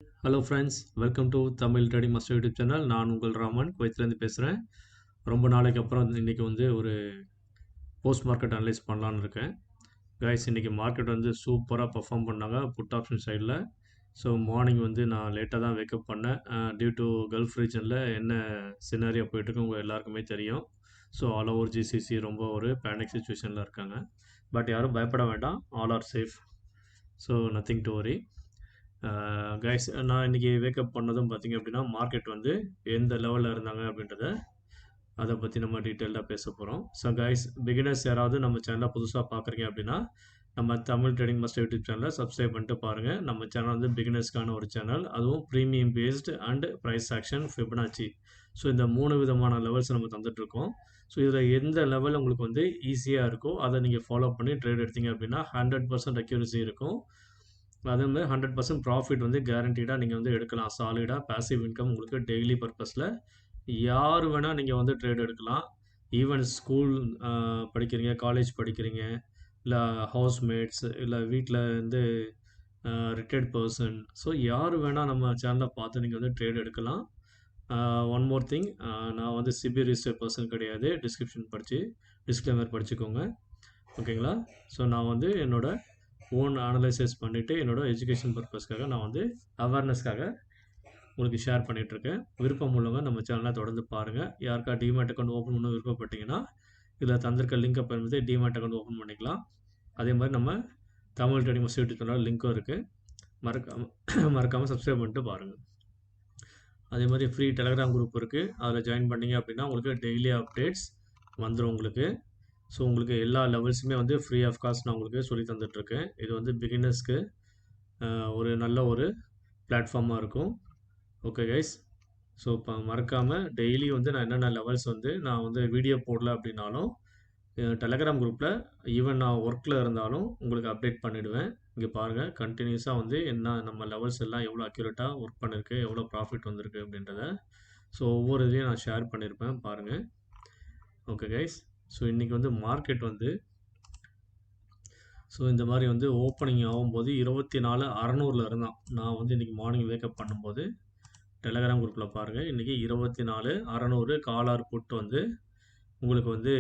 Hello friends, welcome to Tamil trading master YouTube channel. நான் உங்கள் ராமன், குவைத்லேருந்து பேசுகிறேன். ரொம்ப நாளைக்கு அப்புறம் இன்றைக்கி ஒரு போஸ்ட் மார்க்கெட் அனலைஸ் பண்ணலான்னு இருக்கேன். கைஸ், இன்றைக்கி மார்க்கெட் சூப்பராக பர்ஃபார்ம் பண்ணாங்க புட் ஆப்ஷன் சைடில். ஸோ மார்னிங் நான் லேட்டாக தான் வேக்கப் பண்ணேன். டியூ டு கல்ஃப் ரீஜனில் என்ன சினாரியா போயிட்டுருக்கு உங்கள் எல்லாருக்குமே தெரியும். ஸோ ஆல் ஓவர் ஜிசிசி ரொம்ப ஒரு பேனிக் சுச்சுவேஷனில் இருக்காங்க. பட் யாரும் பயப்பட வேண்டாம், all R safe. So nothing to worry. Guys, நான் இன்றைக்கி வேக்கப் பண்ணதும் பார்த்திங்க அப்படின்னா மார்க்கெட் எந்த லெவலில் இருந்தாங்க அப்படின்றத அதை பற்றி நம்ம டீட்டெயில்டாக பேச போகிறோம். ஸோ கைஸ், பிகினர்ஸ் யாராவது நம்ம சேனலை புதுசாக பார்க்குறீங்க அப்படின்னா நம்ம தமிழ் ட்ரேடிங் மாஸ்டர் யூடியூப் சேனலை சப்ஸ்கிரைப் பண்ணிட்டு பாருங்கள். நம்ம சேனல் பிகினர்ஸ்க்கான ஒரு சேனல், அதுவும் premium based and price action Fibonacci. So இந்த 3 விதமான லெவல்ஸ் நம்ம தந்துட்டுருக்கோம். ஸோ இதில் எந்த லெவல் உங்களுக்கு ஈஸியாக இருக்கோ அதை நீங்கள் ஃபாலோ பண்ணி ட்ரேட் எடுத்தீங்க அப்படின்னா 100% அக்யூரசி இருக்கும். அதே மாதிரி 100% ப்ராஃபிட் கேரண்டீடாக நீங்கள் எடுக்கலாம். சாலிடாக பேசிவ் இன்கம் உங்களுக்கு டெய்லி பர்பஸில் யார் வேணால் நீங்கள் ட்ரேட் எடுக்கலாம். ஈவன் ஸ்கூல் படிக்கிறீங்க, காலேஜ் படிக்கிறீங்க, இல்லை ஹவுஸ்மேட்ஸ், இல்லை வீட்டில் ரிட்டையர்ட் பர்சன், ஸோ யார் வேணால் நம்ம சேனலை பார்த்து நீங்கள் ட்ரேட் எடுக்கலாம். ஒன் மோர் திங், நான் சிபி ரிஜிஸ்டர் பர்சன் கிடையாது. டிஸ்க்ளைமர் படிச்சுக்கோங்க, ஓகேங்களா? ஸோ நான் என்னோட ஓன் அனலைசஸ் பண்ணிவிட்டு என்னோட எஜுகேஷன் பர்பஸ்க்காக நான் அவேர்னஸ்க்காக உங்களுக்கு ஷேர் பண்ணிகிட்ருக்கேன். விருப்பம் உள்ளவங்க நம்ம சேனலை தொடர்ந்து பாருங்கள். யாருக்கா டிமேட் அக்கௌண்ட் ஓப்பன் பண்ண விருப்பப்பட்டீங்கன்னா இதில் தந்திருக்க லிங்கை பயன்படுத்தி டிமேட் அக்கௌண்ட் ஓப்பன் பண்ணிக்கலாம். அதே மாதிரி நம்ம Tamil trading master YouTube channel லிங்க்கும் இருக்குது. மறக்காமல் சப்ஸ்கிரைப் பண்ணிட்டு பாருங்கள். அதே மாதிரி ஃப்ரீ டெலகிராம் குரூப் இருக்குது. அதில் ஜாயின் பண்ணிங்க அப்படின்னா உங்களுக்கு டெய்லி அப்டேட்ஸ் வந்துடும் உங்களுக்கு. ஸோ உங்களுக்கு எல்லா லெவல்ஸுமே ஃப்ரீ ஆஃப் காஸ்ட் நான் உங்களுக்கு சொல்லி தந்துட்டுருக்கேன். இது பிகினர்ஸ்க்கு ஒரு நல்ல ஒரு பிளாட்ஃபார்மாக இருக்கும். ஓகே கைஸ், ஸோ இப்போ மறக்காமல் டெய்லி நான் என்னென்ன லெவல்ஸ் நான் வீடியோ போடல அப்படின்னாலும் டெலகிராம் குரூப்பில் ஈவன் நான் ஒர்க்கில் இருந்தாலும் உங்களுக்கு அப்டேட் பண்ணிவிடுவேன். இங்கே பாருங்கள், கண்டினியூஸாக என்ன நம்ம லெவல்ஸ் எல்லாம் எவ்வளோ அக்யூரேட்டாக ஒர்க் பண்ணியிருக்கு, எவ்வளோ ப்ராஃபிட் வந்திருக்கு அப்படின்றத ஸோ ஒவ்வொரு இதையும் நான் ஷேர் பண்ணியிருப்பேன் பாருங்கள். ஓகே கைஸ், ஸோ இன்றைக்கி மார்க்கெட் ஸோ இந்த மாதிரி ஓப்பனிங் ஆகும்போது 24,600 இருந்தான். நான் இன்றைக்கி மார்னிங் வேக்கப் பண்ணும்போது டெலகிராம் குரூப்பில் பாருங்கள், இன்றைக்கி 24,600 காலார் புட்டு உங்களுக்கு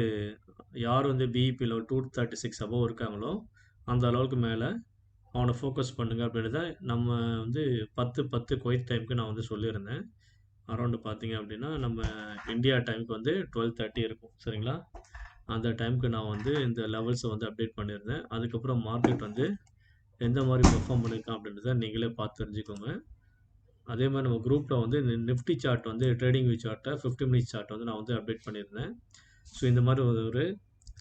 யார் பிஇபி லெவல் 236 அபோவ் இருக்காங்களோ அந்த அளவுக்கு மேலே அவனை ஃபோக்கஸ் பண்ணுங்கள் அப்படின்றத நம்ம 10:10 குவைத் டைமுக்கு நான் சொல்லியிருந்தேன். அரௌண்டு பார்த்தீங்க அப்படின்னா நம்ம இந்தியா டைமுக்கு 12:30 இருக்கும், சரிங்களா? அந்த டைமுக்கு நான் இந்த லெவல்ஸை அப்டேட் பண்ணியிருந்தேன். அதுக்கப்புறம் மார்க்கெட் எந்த மாதிரி பெர்ஃபார்ம் பண்ணியிருக்கான் அப்படின்றத நீங்களே பார்த்து தெரிஞ்சுக்கோங்க. அதே மாதிரி நம்ம குரூப்பில் நிஃப்டி சார்ட் ட்ரேடிங் வியூ சார்ட்டை 50 மினிட்ஸ் சார்ட் நான் அப்டேட் பண்ணியிருந்தேன். ஸோ இந்த மாதிரி ஒரு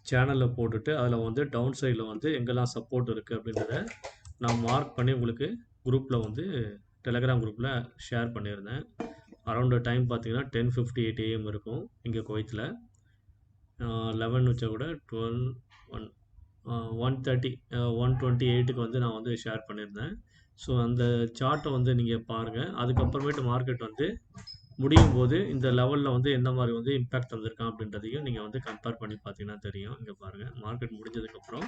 சேனலில் போட்டுட்டு அதில் டவுன் சைடில் எங்கெல்லாம் சப்போர்ட் இருக்குது அப்படின்றத நான் மார்க் பண்ணி உங்களுக்கு குரூப்பில் டெலகிராம் குரூப்பில் ஷேர் பண்ணியிருந்தேன். அரௌண்டு டைம் பார்த்தீங்கன்னா 10:58 AM இருக்கும் இங்கே குவைத்தில். 11 வச்சா கூட 12 1:30 1:28க்கு நான் ஷேர் பண்ணியிருந்தேன். ஸோ அந்த சார்ட்டை நீங்கள் பாருங்கள். அதுக்கப்புறமேட்டு மார்க்கெட் முடியும் போது இந்த லெவலில் எந்த மாதிரி இம்பேக்ட் வந்திருக்கான் அப்படின்றதையும் நீங்கள் கம்பேர் பண்ணி பார்த்தீங்கன்னா தெரியும். இங்கே பாருங்கள், மார்க்கெட் முடிஞ்சதுக்கப்புறம்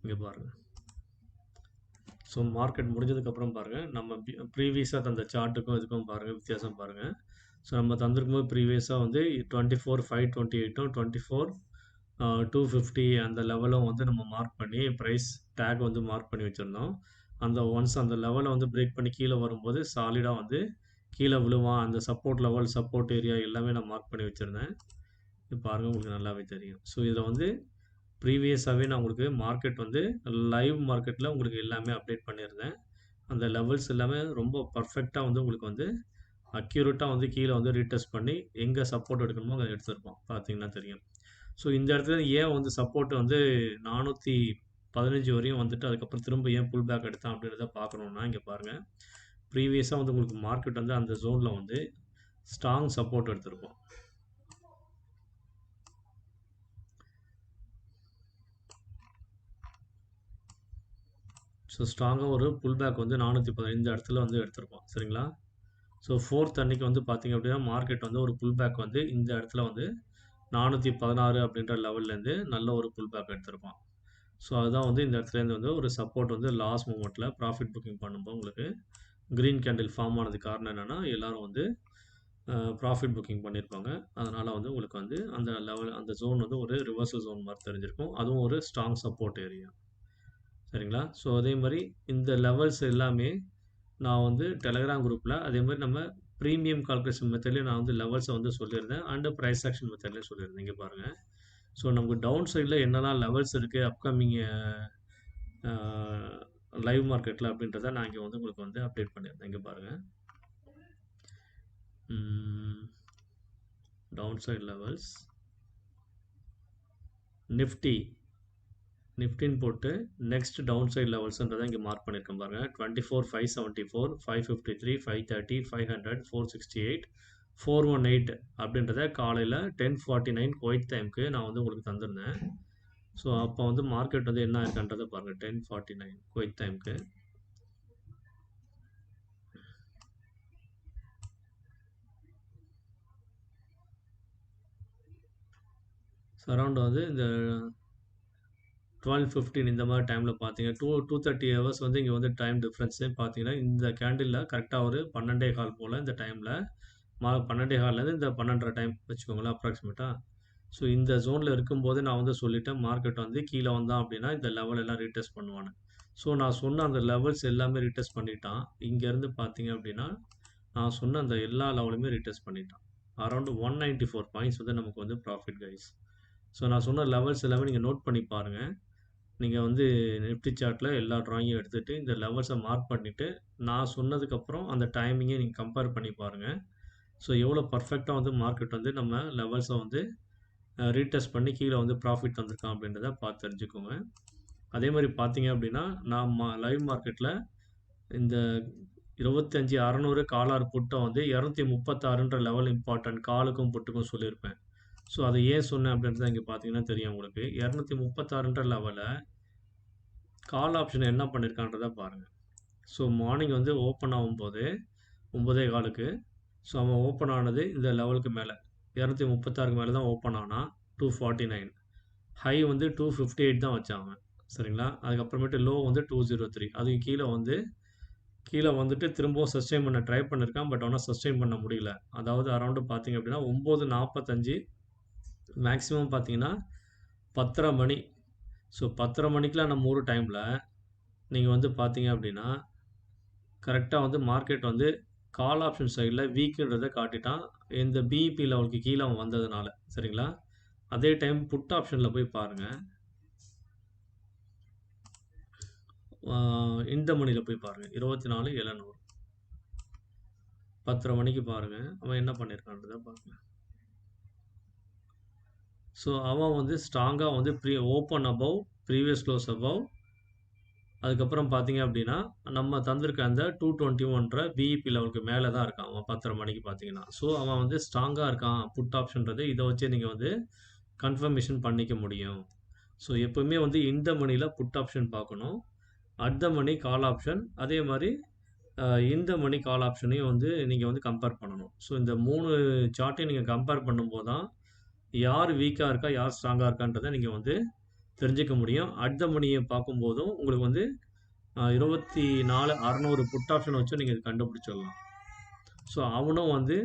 இங்கே பாருங்கள். ஸோ மார்க்கெட் முடிஞ்சதுக்கப்புறம் பாருங்கள், நம்ம ப்ரீவியஸாக தந்த சார்ட்டுக்கும் இதுக்கும் பாருங்கள், வித்தியாசம் பாருங்கள். ஸோ நம்ம தந்திருக்கும்போது ப்ரீவியஸாக 24,528 24,250 அந்த லெவலும் நம்ம மார்க் பண்ணி ப்ரைஸ் டேக் மார்க் பண்ணி வச்சுருந்தோம். அந்த ஒன்ஸ் அந்த லெவலை பிரேக் பண்ணி கீழே வரும்போது சாலிடாக கீழே விழுவான். அந்த சப்போர்ட் லெவல், சப்போர்ட் ஏரியா எல்லாமே நான் மார்க் பண்ணி வச்சுருந்தேன். இப்போ பாருங்கள், உங்களுக்கு நல்லாவே தெரியும். ஸோ இதில் ப்ரீவியஸாகவே நான் உங்களுக்கு மார்க்கெட் லைவ் மார்க்கெட்டில் உங்களுக்கு எல்லாமே அப்டேட் பண்ணியிருந்தேன். அந்த லெவல்ஸ் எல்லாமே ரொம்ப பர்ஃபெக்டாக உங்களுக்கு அக்யூரேட்டாக கீழே ரீடெஸ்ட் பண்ணி எங்கே சப்போர்ட் எடுக்கணுமோ அங்கே எடுத்துருப்போம், பார்த்தீங்கன்னா தெரியும். ஸோ இந்த இடத்துல ஏன் சப்போர்ட் 415 வரையும் அதுக்கப்புறம் திரும்ப ஏன் புல் பேக் எடுத்தான் அப்படின்றத பார்க்கணுன்னா இங்கே பாருங்கள், ப்ரீவியஸாக உங்களுக்கு மார்க்கெட் அந்த ஜோனில் ஸ்ட்ராங் சப்போர்ட் எடுத்திருப்போம். ஸோ ஸ்ட்ராங்காக ஒரு புல் பேக் 415 இடத்துல எடுத்திருப்போம், சரிங்களா? ஸோ 4th அன்னைக்கு பார்த்தீங்க அப்படின்னா மார்க்கெட் ஒரு புல் பேக் இந்த இடத்துல 416 அப்படின்ற லெவல்லேருந்து நல்ல ஒரு புல் பேக் எடுத்திருப்பான். ஸோ அதுதான் வந்து இந்த இடத்துலேருந்து வந்து ஒரு சப்போர்ட் வந்து லாஸ்ட் மூமெண்ட்டில் ப்ராஃபிட் புக்கிங் பண்ணும்போது உங்களுக்கு க்ரீன் கேண்டில் ஃபார்ம் ஆனது காரணம் என்னென்னா எல்லோரும் வந்து ப்ராஃபிட் புக்கிங் பண்ணியிருப்பாங்க. அதனால் வந்து உங்களுக்கு வந்து அந்த லெவல் அந்த ஜோன் வந்து ஒரு ரிவர்சல் ஜோன் மாதிரி தெரிஞ்சிருக்கும். அதுவும் ஒரு ஸ்ட்ராங் சப்போர்ட் ஏரியா. சரிங்களா? ஸோ அதே மாதிரி இந்த லெவல்ஸ் எல்லாமே நான் வந்து டெலகிராம் குரூப்பில் அதே மாதிரி நம்ம ப்ரீமியம் கால்குலேஷன் மெத்தட்லேயும் நான் வந்து லெவல்ஸை வந்து சொல்லியிருந்தேன் அண்டு ப்ரைஸ் ஆக்ஷன் மெத்தட்லேயும் சொல்லியிருந்தேன். இங்கே பாருங்கள். ஸோ நமக்கு டவுன் சைடில் என்னெல்லாம் லெவல்ஸ் இருக்குது அப்கமிங் லைவ் மார்க்கெட்டில் அப்படின்றத நான் இங்கே வந்து உங்களுக்கு வந்து அப்டேட் பண்ணியிருந்தேன். இங்கே பாருங்கள். டவுன் சைட் லெவல்ஸ் நிஃப்டின்னு போட்டு நெக்ஸ்ட் டவுன் சைட் லெவல்ஸ்ன்றதை இங்கே மார்க் பண்ணியிருக்கேன் பாருங்கள். 24,574, 553, 530, 500, 468, 418 அப்படின்றத காலையில் 10:49 குவைத் டைமுக்கு நான் வந்து உங்களுக்கு தந்திருந்தேன். ஸோ அப்போ வந்து மார்க்கெட் வந்து என்ன இருக்குன்றதை பாருங்கள். 10:49 குவைத் டைமுக்கு அரௌண்ட் வந்து இந்த 12:15 இந்த மாதிரி டைமில் பார்த்தீங்க 2:30 ஹவர்ஸ் வந்து இங்கே வந்து டைம் டிஃப்ரென்ஸு பார்த்தீங்கன்னா இந்த கேண்டிலில் கரெக்டாக ஒரு 12:15 போல் இந்த டைமில் 12:15லேருந்து இந்த 12:30 டைம் வச்சுக்கோங்களேன் அப்ராக்சிமேட்டாக. ஸோ இந்த ஜோனில் இருக்கும்போது நான் வந்து சொல்லிட்டேன் மார்க்கெட் வந்து கீழே வந்தான் அப்படின்னா இந்த லெவல் எல்லாம் ரீடெஸ்ட் பண்ணுவானு. ஸோ நான் சொன்ன அந்த லெவல்ஸ் எல்லாமே ரீடெஸ்ட் பண்ணிட்டான். இங்கேருந்து பார்த்தீங்க அப்படின்னா நான் சொன்ன அந்த எல்லா லெவலுமே ரீடெஸ்ட் பண்ணிட்டான். அரௌண்ட் 194 பாயிண்ட்ஸ் வந்து நமக்கு வந்து ப்ராஃபிட் கைஸ். ஸோ நான் சொன்ன லெவல்ஸ் எல்லாமே நீங்கள் நோட் பண்ணி பாருங்கள். நீங்கள் வந்து நிஃப்டி சார்ட்டில் எல்லா ட்ராயிங்கும் எடுத்துகிட்டு இந்த லெவல்ஸை மார்க் பண்ணிவிட்டு நான் சொன்னதுக்கப்புறம் அந்த டைமிங்கை நீங்கள் கம்பேர் பண்ணி பாருங்கள். ஸோ எவ்வளோ பர்ஃபெக்டாக வந்து மார்க்கெட் வந்து நம்ம லெவல்ஸை வந்து ரீடெஸ்ட் பண்ணி கீழே வந்து ப்ராஃபிட் வந்திருக்கான் அப்படின்றத பார்த்து தெரிஞ்சுக்கோங்க. அதே மாதிரி பார்த்தீங்க அப்படின்னா நான் லைவ் மார்க்கெட்டில் இந்த 25,600 காலார் புட்டை வந்து 236ன்ற லெவல் இம்பார்ட்டன்ட் காலுக்கும் புட்டுக்கும் சொல்லியிருப்பேன். ஸோ அதை ஏன் சொன்னேன் அப்படின்றத இங்கே பார்த்தீங்கன்னா தெரியும் உங்களுக்கு. 236ன்ற லெவலில் கால் ஆப்ஷன் என்ன பண்ணியிருக்கான்றதை பாருங்கள். ஸோ மார்னிங் வந்து ஓப்பன் ஆகும்போது 9:15க்கு ஸோ அவன் ஓப்பன் ஆனது இந்த லெவலுக்கு மேலே 236க்கு மேலே தான் ஓப்பன் ஆனால் 249 ஹை வந்து 258 தான் வச்சாங்க. சரிங்களா? அதுக்கப்புறமேட்டு லோ வந்து 203 அதுக்கு கீழே வந்துட்டு திரும்பவும் சஸ்டெயின் பண்ண ட்ரை பண்ணியிருக்கான். பட் ஆனால் சஸ்டெயின் பண்ண முடியல. அதாவது அரௌண்டு பார்த்தீங்க அப்படின்னா 9:45 மேக்ஸிமம் பார்த்தீங்கன்னா 10:30 மணி. ஸோ 10:30 மணிக்கெலாம் நம்ம ஊர் டைமில் நீங்கள் வந்து பார்த்தீங்க அப்படின்னா கரெக்டாக வந்து மார்க்கெட் வந்து கால் ஆப்ஷன் சைடில் வீக்குன்றதை காட்டிட்டான் இந்த பிஇபி லெவலுக்கு கீழே அவன் வந்ததுனால. சரிங்களா? அதே டைம் புட் ஆப்ஷனில் போய் பாருங்கள். இந்த மணியில் போய் பாருங்கள் 24,700 10:30 மணிக்கு பாருங்கள் அவன் என்ன பண்ணியிருக்கான்றதை பாருங்கள். ஸோ அவன் வந்து ஸ்ட்ராங்காக வந்து open above previous close above அதுக்கப்புறம் பார்த்தீங்க அப்படின்னா நம்ம தந்திருக்க அந்த 221 பிஇபி லெவலுக்கு மேலே தான் இருக்கான் அவன் 10:30 மணிக்கு பார்த்தீங்கன்னா. ஸோ அவன் வந்து ஸ்ட்ராங்காக இருக்கான் புட் ஆப்ஷன்றது இதை வச்சு நீங்கள் வந்து கன்ஃபர்மேஷன் பண்ணிக்க முடியும். ஸோ எப்போவுமே வந்து இந்த மணியில் புட் ஆப்ஷன் பார்க்கணும். At the money call option அதே மாதிரி இந்த மணி கால் ஆப்ஷனையும் வந்து நீங்கள் வந்து கம்பேர் பண்ணணும். ஸோ இந்த 3 சார்ட்டையும் நீங்கள் கம்பேர் பண்ணும்போது தான் யார் வீக்காக இருக்கா யார் ஸ்ட்ராங்காக இருக்கான்றதை நீங்கள் வந்து தெரிஞ்சிக்க முடியும். அட் த மணியை பார்க்கும்போதும் உங்களுக்கு வந்து 24,600 புட் ஆப்ஷனை வச்சு நீங்கள் கண்டுபிடிச்சிடலாம். ஸோ அவனும் வந்து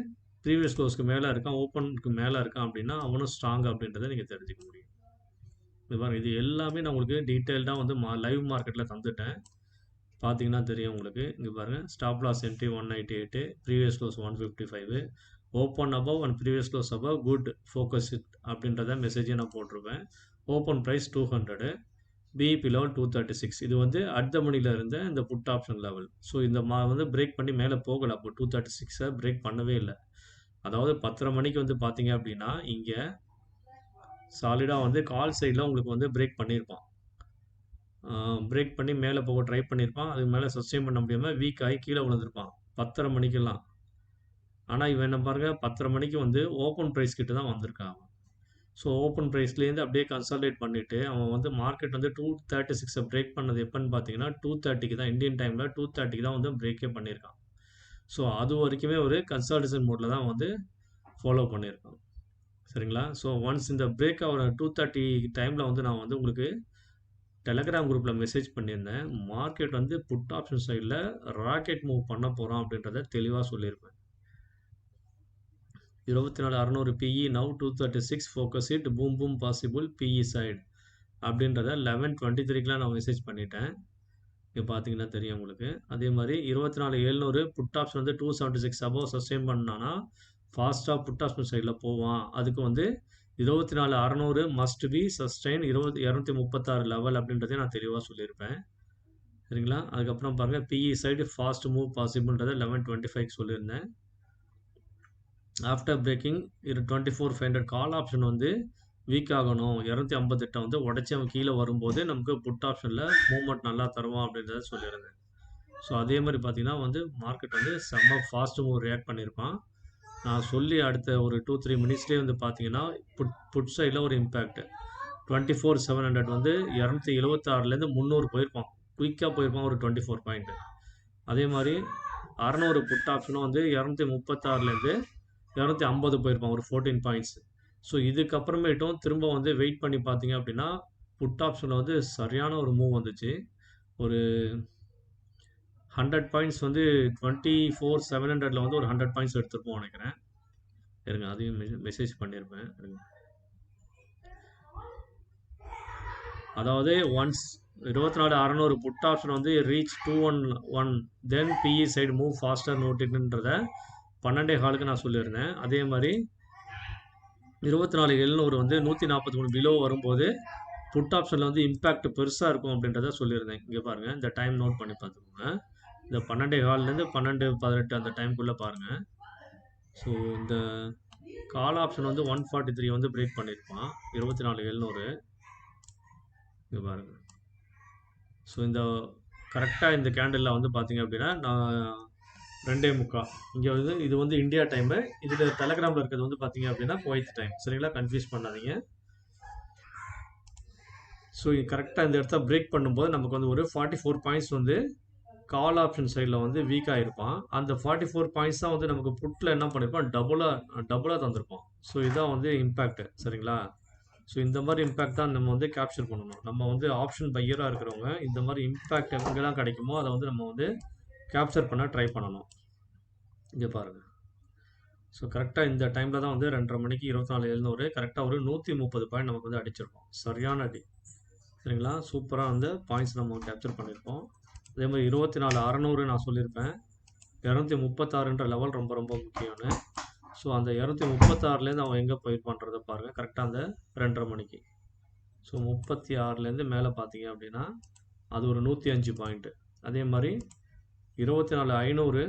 ப்ரீவியஸ் க்ளோஸ்க்கு மேலே இருக்கான் ஓப்பனுக்கு மேலே இருக்கான் அப்படின்னா அவனும் ஸ்ட்ராங் அப்படின்றத நீங்கள் தெரிஞ்சிக்க முடியும். இது பாருங்கள் இது எல்லாமே நான் உங்களுக்கு டீட்டெயில்டாக வந்து லைவ் மார்க்கெட்டில் தந்துட்டேன். பார்த்தீங்கன்னா தெரியும் உங்களுக்கு. இங்கே பாருங்கள் stop loss entry 198 previous close 155 open above and previous close above good focus it அப்படின்றத மெசேஜை நான் போட்டிருப்பேன். ஓப்பன் ப்ரைஸ் 200 பிஇபி லெவல் 236 இது வந்து அட் த மணியில் இருந்த இந்த புட் ஆப்ஷன் லெவல். ஸோ இந்த வந்து பிரேக் பண்ணி மேலே போகலை. அப்போ 236 பிரேக் பண்ணவே இல்லை. அதாவது 10:30 மணிக்கு வந்து பார்த்தீங்க அப்படின்னா இங்கே சாலிடாக வந்து கால் சைடில் உங்களுக்கு வந்து பிரேக் பண்ணியிருப்பான். பிரேக் பண்ணி மேலே போக ட்ரை பண்ணியிருப்பான். அதுக்கு மேலே சஸ்டெயின் பண்ண முடியாமல் வீக் ஆகி கீழே விழுந்திருப்பான் 10:30 மணிக்கெல்லாம். ஆனால் இவன் என்ன பாருங்கள் 10:30 மணிக்கு வந்து ஓப்பன் ப்ரைஸ் கிட்ட தான் வந்திருக்கான் அவன். ஸோ ஓப்பன் ப்ரைஸ்லேருந்து அப்படியே கன்சால்டேட் பண்ணிவிட்டு அவன் வந்து மார்க்கெட் வந்து 236 பிரேக் பண்ணது எப்போன்னு பார்த்தீங்கன்னா 230க்கு தான் இந்தியன் டைமில் 230க்கு தான் வந்து பிரேக்கே பண்ணியிருக்கான். ஸோ அது வரைக்குமே ஒரு கன்சால்டேஷன் மோடில் தான் வந்து ஃபாலோ பண்ணியிருக்கான். சரிங்களா? ஸோ ஒன்ஸ் இந்த பிரேக் ஆகிற 230 டைமில் வந்து நான் வந்து உங்களுக்கு டெலகிராம் குரூப்பில் மெசேஜ் பண்ணியிருந்தேன். மார்க்கெட் வந்து புட் ஆப்ஷன் சைடில் ராக்கெட் மூவ் பண்ண போகிறோம் அப்படின்றத தெளிவாக சொல்லியிருப்பேன். 24,600 PE now 236 focus it boom boom possible PE side அப்படின்றத 11:23க்குலாம் நான் மெசேஜ் பண்ணிட்டேன். இங்கே பார்த்தீங்கன்னா தெரியும் உங்களுக்கு. அதே மாதிரி 24,700 புட் ஆப்ஷன் வந்து 276 அபோவ் சஸ்டெயின் பண்ணானா ஃபாஸ்ட்டாக புட் ஆப்ஷன் சைடில் போவான். அதுக்கு வந்து 24,600 மஸ்ட் பி சஸ்டெயின் 236 லெவல் அப்படின்றதே நான் தெளிவாக சொல்லியிருப்பேன். சரிங்களா? அதுக்கப்புறம் பாருங்கள் பிஇ சைடு ஃபாஸ்ட் மூவ் பாசிபிள்ன்றதை 11:25 சொல்லியிருந்தேன். ஆஃப்டர் பிரேக்கிங் 24,500 கால் ஆப்ஷன் வந்து வீக் ஆகணும். 258 வந்து உடச்சி அவன் கீழே வரும்போது நமக்கு புட் ஆப்ஷனில் மூவ்மெண்ட் நல்லா தருவான் அப்படின்றத சொல்லியிருந்தேன். ஸோ அதே மாதிரி பார்த்தீங்கன்னா வந்து மார்க்கெட் வந்து செம்ம ஃபாஸ்ட் மூவ் ரியாக்ட் பண்ணியிருப்பான். நான் சொல்லி அடுத்த ஒரு 2-3 மினிட்ஸ்லேயே வந்து பார்த்தீங்கன்னா புட் சைடில் ஒரு இம்பேக்ட் 24,700 வந்து 276லேருந்து 300 போயிருப்பான். குயிக்காக போயிருப்பான் ஒரு 24 பாயிண்ட். அதே மாதிரி 600 புட் ஆப்ஷனும் வந்து 236லேருந்து 250 போயிருப்பான் ஒரு 14 பாயிண்ட்ஸ். ஸோ இதுக்கப்புறமேட்டும் திரும்ப வந்து வெயிட் பண்ணி பார்த்தீங்க அப்படின்னா புட் ஆப்ஷனில் வந்து சரியான ஒரு மூவ் வந்துச்சு. ஒரு 100 பாயிண்ட்ஸ் வந்து 24,700ல் வந்து ஒரு 100 பாயிண்ட்ஸ் எடுத்துருப்போம் நினைக்கிறேன். இருங்க அதையும் மெசேஜ் பண்ணியிருப்பேன். அதாவது ஒன்ஸ் 24,600 புட் ஆப்ஷன் வந்து reach 211 then PE side move faster நோட்டின்றதை 12:15க்கு நான் சொல்லியிருந்தேன். அதே மாதிரி 24,700 வந்து 143 பிலோ வரும்போது புட் ஆப்ஷனில் வந்து இம்பேக்ட் பெருசாக இருக்கும் அப்படின்றத சொல்லியிருந்தேன். இங்கே பாருங்கள், இந்த டைம் நோட் பண்ணி பார்த்துக்கோங்க. இந்த 12:15லேருந்து 12:18 அந்த டைமுக்குள்ளே பாருங்கள். ஸோ இந்த கால் ஆப்ஷன் வந்து 143 வந்து பிரேக் பண்ணியிருப்பான் 24,700. இங்கே பாருங்கள். ஸோ இந்த கரெக்டாக இந்த கேண்டிலில் வந்து பார்த்தீங்க அப்படின்னா நான் 2:45 இங்கே வந்து இது வந்து இந்தியா டைமு. இதில் டெலகிராமில் இருக்கிறது வந்து பார்த்தீங்க அப்படின்னா குவைத் டைம். சரிங்களா? கன்ஃபியூஸ் பண்ணாதீங்க. ஸோ கரெக்டாக இந்த இடத்த பிரேக் பண்ணும்போது நமக்கு வந்து ஒரு 44 பாயிண்ட்ஸ் வந்து கால் ஆப்ஷன் சைடில் வந்து வீக்காக இருப்பான். அந்த 44 பாயிண்ட்ஸ் தான் வந்து நமக்கு புட்டில் என்ன பண்ணியிருப்பான் டபுளாக தந்திருப்பான். ஸோ இதுதான் வந்து இம்பேக்ட். சரிங்களா? ஸோ இந்த மாதிரி இம்பேக்ட் தான் நம்ம வந்து கேப்சர் பண்ணணும். நம்ம வந்து ஆப்ஷன் பையராக இருக்கிறவங்க இந்த மாதிரி இம்பேக்ட் எங்கெல்லாம் கிடைக்குமோ அதை வந்து நம்ம வந்து கேப்சர் பண்ண ட்ரை பண்ணணும். இங்கே பாருங்கள். ஸோ கரெக்டாக இந்த டைமில் தான் வந்து 2:30 மணிக்கு 24,700 கரெக்டாக ஒரு 130 பாயிண்ட் நமக்கு வந்து அடிச்சிருக்கோம். சரியான அடி. சரிங்களா? சூப்பராக வந்து பாயிண்ட்ஸ் நம்ம கேப்சர் பண்ணியிருக்கோம். அதே மாதிரி 24,600 நான் சொல்லியிருப்பேன். 236ன்ற லெவல் ரொம்ப ரொம்ப முக்கியம்னு. ஸோ அந்த 236லேருந்து அவன் எங்கே போயிருப்பான்றதை பாருங்கள். கரெக்டாக அந்த 2:30 மணிக்கு. ஸோ 36லேருந்து மேலே பார்த்தீங்க அப்படின்னா அது ஒரு 105 பாயிண்ட்டு. அதே மாதிரி 24,500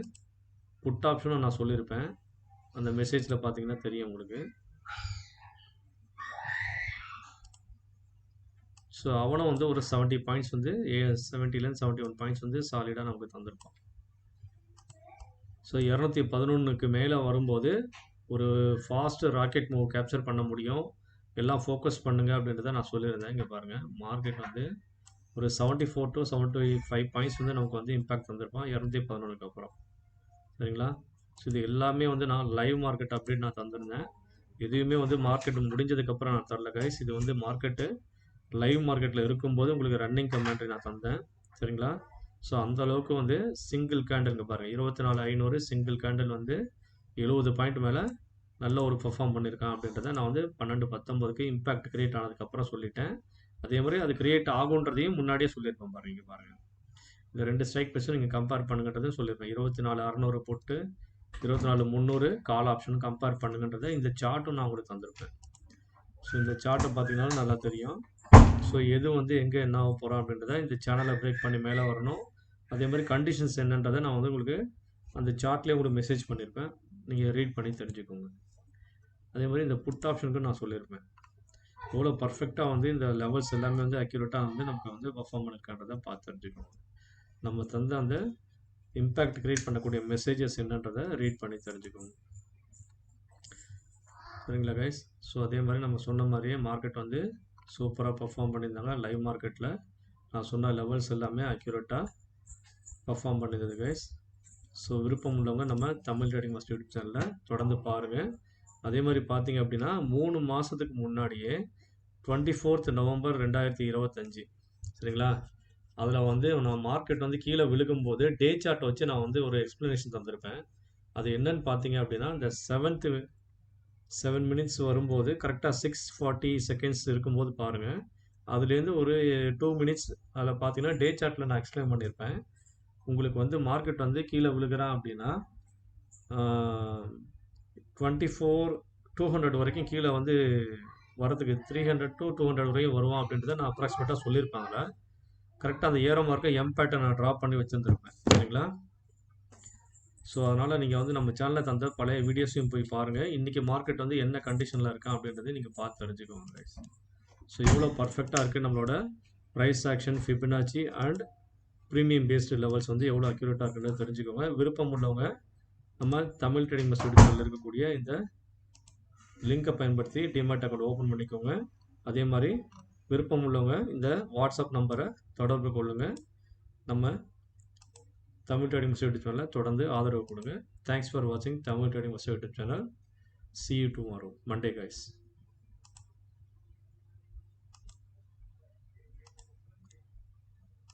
புட் ஆப்ஷனும் நான் சொல்லியிருப்பேன். அந்த மெசேஜில் பார்த்தீங்கன்னா தெரியும் உங்களுக்கு. ஸோ அவனும் வந்து ஒரு 70 பாயிண்ட்ஸ் வந்து 70லேருந்து 71 பாயிண்ட்ஸ் வந்து சாலிடாக நமக்கு தந்திருப்பான். ஸோ 211க்கு மேலே வரும்போது ஒரு ஃபாஸ்ட்டு ராக்கெட் மூவ் கேப்சர் பண்ண முடியும். எல்லாம் ஃபோக்கஸ் பண்ணுங்கள் அப்படின்றத நான் சொல்லியிருந்தேன். இங்கே பாருங்கள், மார்க்கெட் வந்து ஒரு 74 to 75 பாயிண்ட்ஸ் வந்து நமக்கு வந்து இம்பேக்ட் தந்திருப்பான் 211க்கு அப்புறம். சரிங்களா? ஸோ இது எல்லாமே வந்து நான் லைவ் மார்க்கெட் அப்டேட் நான் தந்திருந்தேன். எதுவுமே வந்து மார்க்கெட் முடிஞ்சதுக்கப்புறம் நான் தரல கைஸ். இது வந்து மார்க்கெட்டு லைவ் மார்க்கெட்டில் இருக்கும்போது உங்களுக்கு ரன்னிங் கமெண்ட்ரி நான் தந்தேன். சரிங்களா? ஸோ அந்த அளவுக்கு வந்து சிங்கிள் கேண்டில் பாருங்கள், 24,500 சிங்கிள் கேண்டில் வந்து 70 பாயிண்ட் மேலே நல்ல ஒரு பெர்ஃபார்ம் பண்ணியிருக்கான் அப்படின்றத நான் வந்து 12:19க்கு இம்பேக்ட் கிரியேட் ஆனதுக்கப்புறம் சொல்லிட்டேன். அதே மாதிரி அது கிரியேட் ஆகுன்றதையும் முன்னாடியே சொல்லியிருப்பேன் பாருங்கள். இங்கே பாருங்கள், இந்த 2 ஸ்ட்ரைக் ப்ரைஸும் நீங்கள் கம்பேர் பண்ணுங்கன்றதும் சொல்லியிருப்பேன். 24,600 போட்டு 24,300 கால் ஆப்ஷன் கம்பேர் பண்ணுங்கன்றதை இந்த சார்ட்டும் நான் உங்களுக்கு தந்திருப்பேன். ஸோ இந்த சார்ட்டை பார்த்தீங்கன்னாலும் நல்லா தெரியும். ஸோ எது வந்து எங்கே என்ன ஆக போகிறோம் அப்படின்றத இந்த சேனலை பிரேக் பண்ணி மேலே வரணும். அதே மாதிரி கண்டிஷன்ஸ் என்னன்றதை நான் வந்து உங்களுக்கு அந்த சார்ட்லேயே உங்களுக்கு மெசேஜ் பண்ணியிருப்பேன். நீங்கள் ரீட் பண்ணி தெரிஞ்சுக்கோங்க. அதே மாதிரி இந்த புட் ஆப்ஷனுக்கு நான் சொல்லியிருப்பேன். எவ்வளோ பர்ஃபெக்டாக வந்து இந்த லெவல்ஸ் எல்லாமே வந்து அக்யூரேட்டாக வந்து நமக்கு வந்து பர்ஃபார்ம் பண்ணியிருக்கான்றதை பார்த்து தெரிஞ்சுக்கோங்க. நம்ம தந்த அந்த இம்பேக்ட் கிரியேட் பண்ணக்கூடிய மெசேஜஸ் என்னன்றதை ரீட் பண்ணி தெரிஞ்சுக்கோங்க. சரிங்களா கைஸ்? ஸோ அதே மாதிரி நம்ம சொன்ன மாதிரியே மார்க்கெட் வந்து சூப்பராக பர்ஃபார்ம் பண்ணியிருந்தாங்க. லைவ் மார்க்கெட்டில் நான் சொன்ன லெவல்ஸ் எல்லாமே அக்யூரேட்டாக பர்ஃபார்ம் பண்ணியிருந்தது கைஸ். ஸோ விருப்பம் உள்ளவங்க நம்ம தமிழ் ட்ரேடிங் மாஸ்டர் யூடியூப் சேனலில் தொடர்ந்து பாருங்கள். அதே மாதிரி பார்த்தீங்க அப்படின்னா 3 மாதத்துக்கு முன்னாடியே 24 நவம்பர் 2025 சரிங்களா? அதில் வந்து நான் மார்க்கெட் வந்து கீழே விழுகும்போது டே சார்ட் வச்சு நான் வந்து ஒரு எக்ஸ்ப்ளனேஷன் தந்திருப்பேன். அது என்னன்னு பார்த்தீங்க அப்படின்னா, இந்த 7 மினிட்ஸ் வரும்போது கரெக்டாக 6:40 செகண்ட்ஸ் இருக்கும்போது பாருங்கள். அதுலேருந்து ஒரு 2 மினிட்ஸ் அதில் பார்த்தீங்கன்னா டே சார்ட்டில் நான் எக்ஸ்பிளைன் பண்ணியிருப்பேன். உங்களுக்கு வந்து மார்க்கெட் வந்து கீழே விழுகிறான் அப்படின்னா 200 வரைக்கும் கீழே வந்து வரதுக்கு 300 to 200 வரைக்கும் வருவான் அப்படின்றத நான் அப்ராக்சிமேட்டாக சொல்லியிருப்பேன். அதில் கரெக்டாக அந்த ஏரோ மார்க்கை எம் பேட்டர்ன் நான் ட்ராப் பண்ணி வச்சுருந்துருப்பேன். சரிங்களா? ஸோ அதனால் நீங்கள் வந்து நம்ம சேனலில் தந்த பழைய வீடியோஸையும் போய் பாருங்கள். இன்றைக்கி மார்க்கெட் வந்து என்ன கண்டிஷனில் இருக்கான் அப்படின்றத நீங்கள் பார்த்து தெரிஞ்சுக்கோங்க கைஸ். ஸோ இவ்வளோ பர்ஃபெக்டாக இருக்குது நம்மளோட price action, Fibonacci and premium based levels வந்து எவ்வளோ அக்யூரேட்டாக இருக்குன்னு தெரிஞ்சுக்கோங்க. விருப்பம் உள்ளவங்க நம்ம தமிழ் ட்ரேடிங் மாஸ்டர் சேனலில் இருக்கக்கூடிய இந்த லிங்கை பயன்படுத்தி டிமேட் அக்கௌண்ட் ஓப்பன் பண்ணிக்கோங்க. அதே மாதிரி விருப்பம் உள்ளவங்க இந்த வாட்ஸ்அப் நம்பரை தொடர்பு கொள்ளுங்கள். நம்ம தமிழ் ட்ரேடிங் மாஸ்டர் யூடியூப் சேனலில் தொடர்ந்து ஆதரவு கொடுங்க. தேங்க்ஸ் ஃபார் வாட்சிங் Tamil trading master YouTube channel. See you tomorrow, Monday guys.